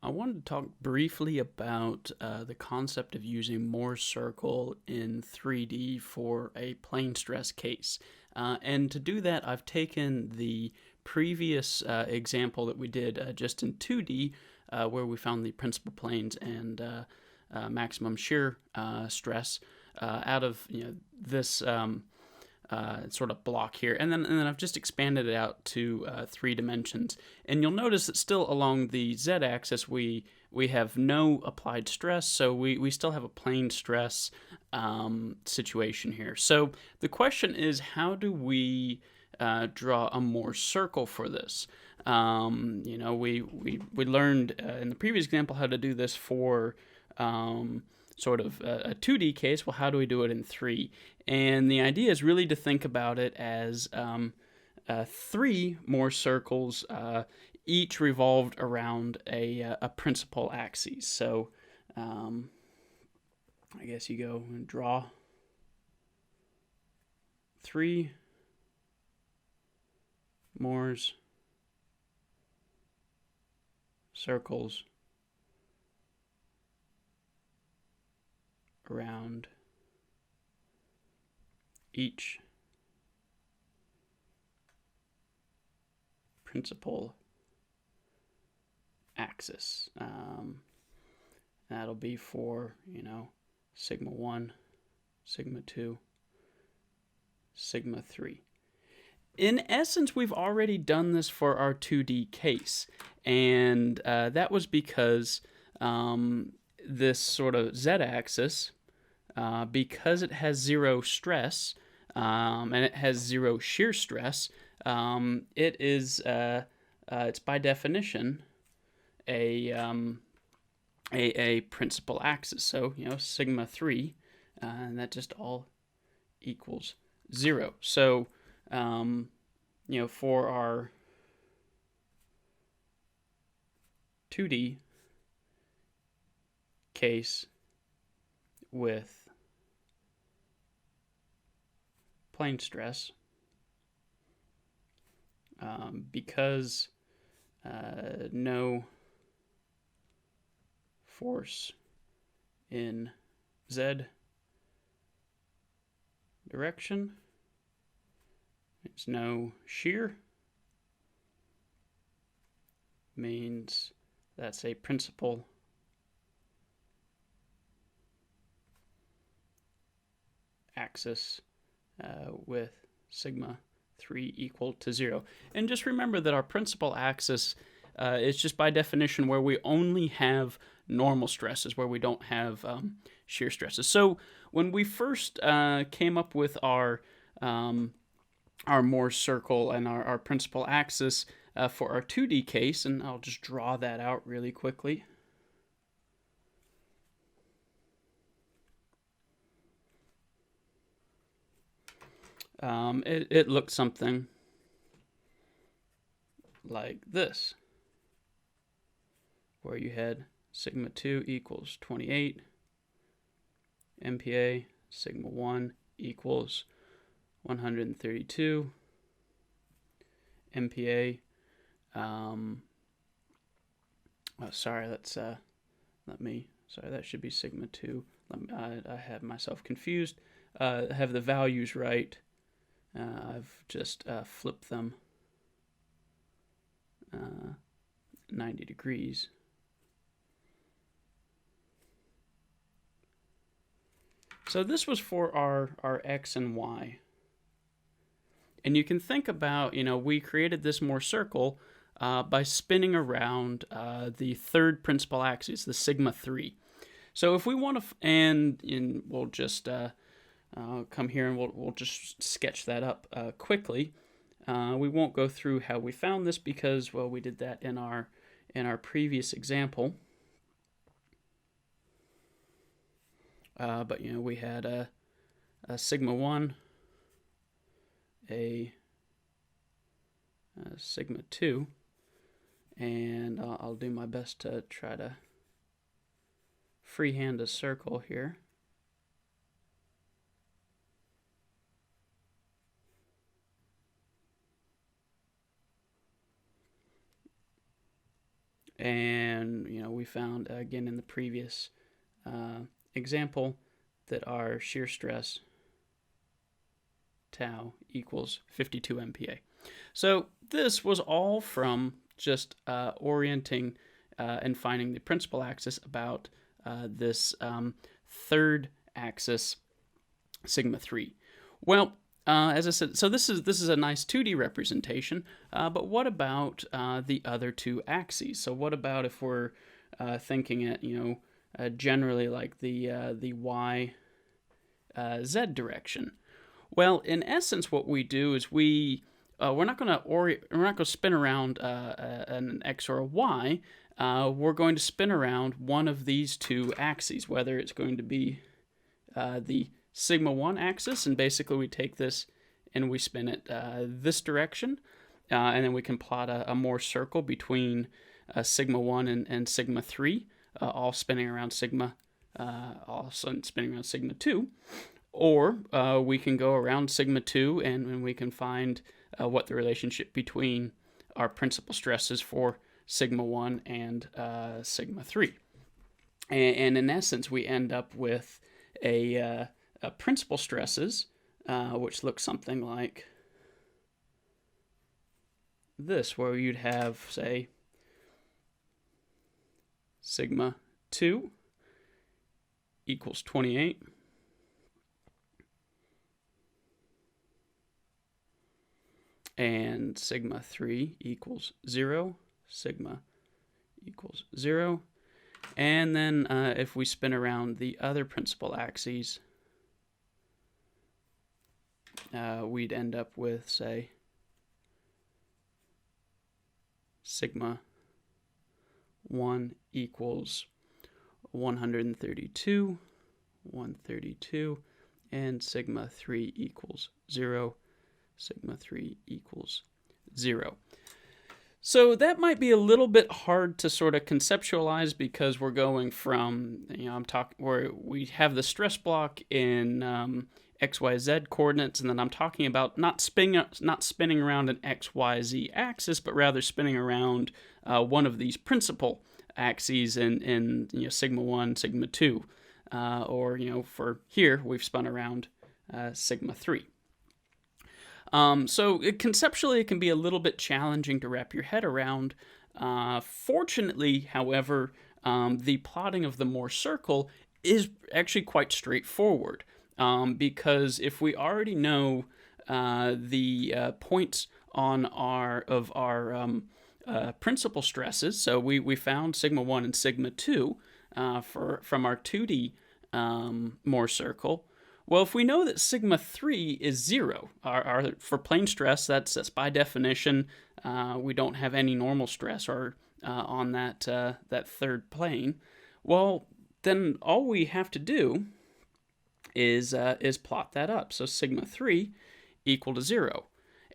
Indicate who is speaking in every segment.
Speaker 1: I wanted to talk briefly about the concept of using Mohr Circle in 3D for a plane stress case. And to do that, I've taken the previous example that we did just in 2D, where we found the principal planes and maximum shear stress out of this sort of block here, and then I've just expanded it out to 3 dimensions. And you'll notice that still along the z-axis we have no applied stress, so we still have a plane stress situation here. So the question is, how do we draw a Mohr circle for this? We learned in the previous example how to do this for sort of a 2D case. Well, how do we do it in 3? And the idea is really to think about it as 3 Mohr circles, each revolved around a principal axis. So I guess you go and draw 3 Mohr's circles around each principal axis. That'll be for, sigma 1, sigma 2, sigma 3. In essence, we've already done this for our 2D case, and that was because this sort of z-axis, because it has zero stress and it has zero shear stress, it is it's by definition a principal axis. So sigma 3, and that just all equals 0. So for our 2D case with plane stress, because no force in z direction, it's no shear, means that's a principal axis with sigma 3 equal to 0. And just remember that our principal axis is just by definition where we only have normal stresses, where we don't have shear stresses. So when we first came up with our Mohr circle and our principal axis for our 2D case, and I'll just draw that out really quickly. It looks something like this, where you had sigma 2 equals 28 MPa, sigma 1 equals 132 MPa. Sorry, that's that should be sigma 2. I have myself confused. I have the values right. I've just flipped them 90 degrees. So this was for our x and y. And you can think about, we created this Mohr circle by spinning around the third principal axis, the sigma 3. So if we want to, and we'll just come here and we'll just sketch that up quickly. We won't go through how we found this because, well, we did that in our previous example. But we had a sigma 1, a sigma 2, and I'll do my best to try to freehand a circle here. And we found again in the previous example that our shear stress tau equals 52 MPa. So this was all from just orienting and finding the principal axis about this third axis, sigma 3. Well, as I said, so this is a nice 2D representation, but what about the other two axes? So what about if we're thinking at generally like the y z direction? Well, in essence, what we do is we're not going to spin around an x or a y. We're going to spin around one of these two axes, whether it's going to be the sigma 1 axis, and basically we take this and we spin it this direction, and then we can plot a Mohr circle between sigma 1 and sigma 3, all spinning around sigma, also spinning around sigma 2. Or we can go around sigma 2 and we can find what the relationship between our principal stresses for sigma 1 and sigma 3. And in essence, we end up with a principal stresses, which looks something like this, where you'd have, say, sigma 2 equals 28. And sigma 3 equals 0, sigma equals 0. And then if we spin around the other principal axes, we'd end up with, say, sigma 1 equals 132, 132, and sigma 3 equals 0, sigma 3 equals 0. So that might be a little bit hard to sort of conceptualize because we're going from, where we have the stress block in XYZ coordinates, and then I'm talking about not spinning around an XYZ axis, but rather spinning around one of these principal axes in sigma 1, sigma 2, or for here we've spun around sigma 3. So conceptually, it can be a little bit challenging to wrap your head around. Fortunately, however, the plotting of the Mohr circle is actually quite straightforward, because if we already know the points on our principal stresses, so we found sigma 1 and sigma 2 from our 2D Mohr circle. Well, if we know that sigma 3 is 0, for plane stress, that's by definition, we don't have any normal stress on that third plane. Well, then all we have to do is plot that up. So sigma 3 equal to 0.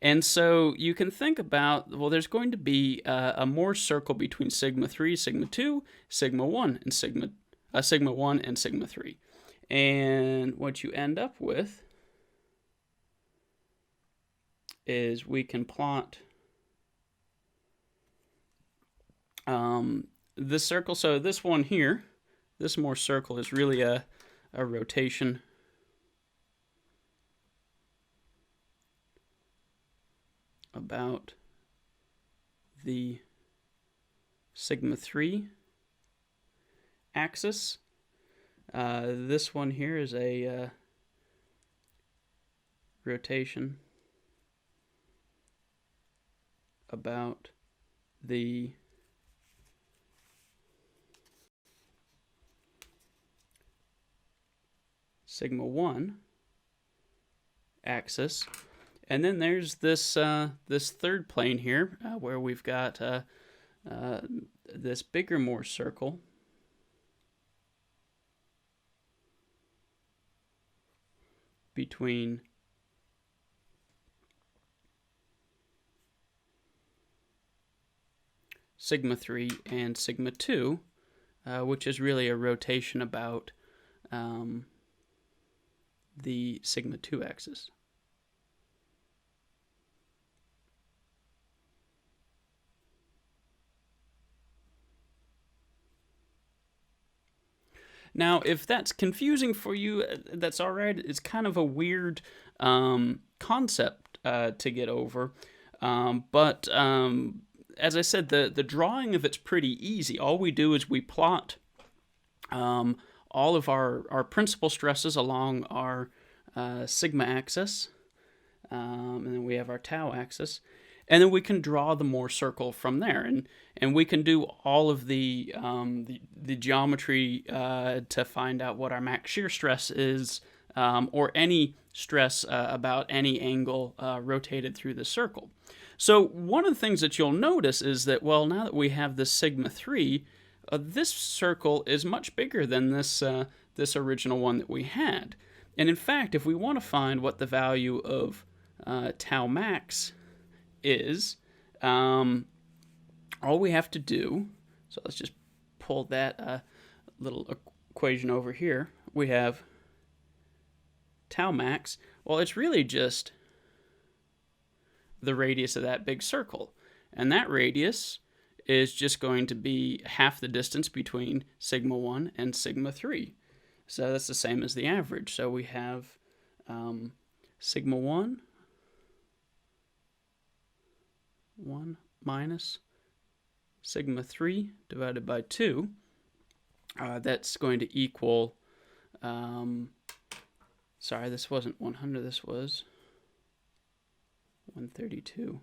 Speaker 1: And so you can think about, well, there's going to be a Mohr circle between sigma 3, sigma 2, sigma 1, and sigma 1 and sigma 3. And what you end up with is we can plot this circle. So this one here, this Mohr circle, is really a rotation about the sigma 3 axis. This one here is a rotation about the sigma 1 axis. And then there's this this third plane here where we've got this bigger Mohr circle between sigma 3 and sigma 2, which is really a rotation about the sigma 2 axis. Now, if that's confusing for you, that's all right. It's kind of a weird concept to get over. But as I said, the drawing of it's pretty easy. All we do is we plot all of our principal stresses along our sigma axis, and then we have our tau axis, and then we can draw the Mohr circle from there, and we can do all of the geometry to find out what our max shear stress is, or any stress about any angle rotated through the circle. So one of the things that you'll notice is that, well, now that we have this sigma 3, this circle is much bigger than this original one that we had. And in fact, if we want to find what the value of tau max is, all we have to do, so let's just pull that little equation over here. We have tau max. Well, it's really just the radius of that big circle. And that radius is just going to be half the distance between sigma 1 and sigma 3. So that's the same as the average. So we have sigma 1 minus sigma 3 divided by 2. That's going to equal, sorry, this wasn't 100, this was 132.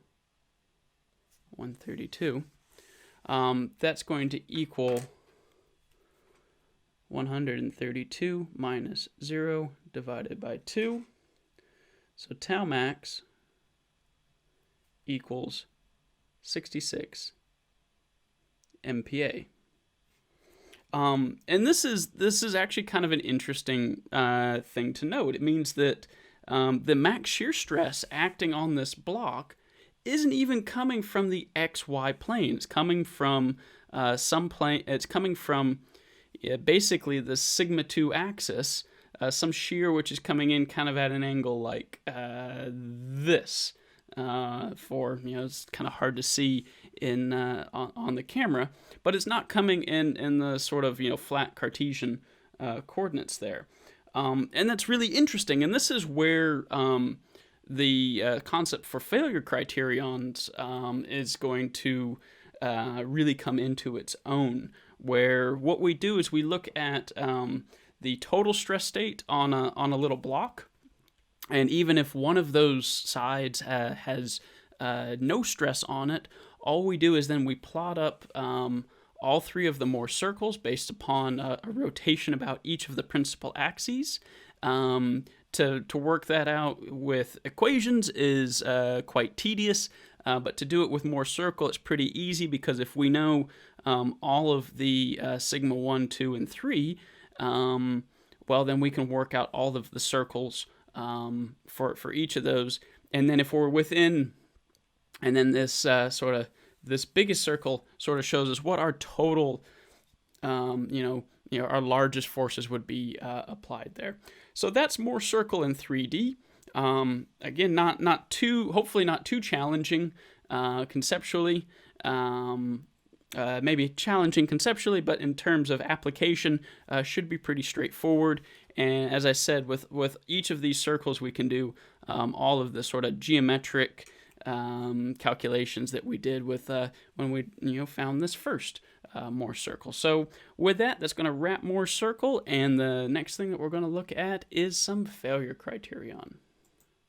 Speaker 1: 132. That's going to equal 132 minus 0 divided by 2. So tau max equals 66 MPa. And this is actually kind of an interesting thing to note. It means that the max shear stress acting on this block isn't even coming from the XY plane. It's coming from some plane. It's coming from basically the sigma 2 axis, some shear which is coming in kind of at an angle like this. It's kind of hard to see in on the camera, but it's not coming in the sort of flat Cartesian coordinates there, and that's really interesting. And this is where the concept for failure criterions is going to really come into its own, where what we do is we look at the total stress state on a little block, and even if one of those sides has no stress on it, all we do is then we plot up all three of the Mohr circles based upon a rotation about each of the principal axes. To work that out with equations is quite tedious, but to do it with Mohr circle, it's pretty easy, because if we know all of the sigma 1, 2, and 3, well, then we can work out all of the circles for each of those. And then if we're within, and then this this biggest circle sort of shows us what our total, our largest forces would be applied there. So that's Mohr circle in 3D. Again, hopefully not too challenging conceptually. Maybe challenging conceptually, but in terms of application, should be pretty straightforward. And as I said, with each of these circles, we can do all of the sort of geometric calculations that we did with when we found this first Mohr circle. So with that's going to wrap Mohr circle, and the next thing that we're going to look at is some failure criterion.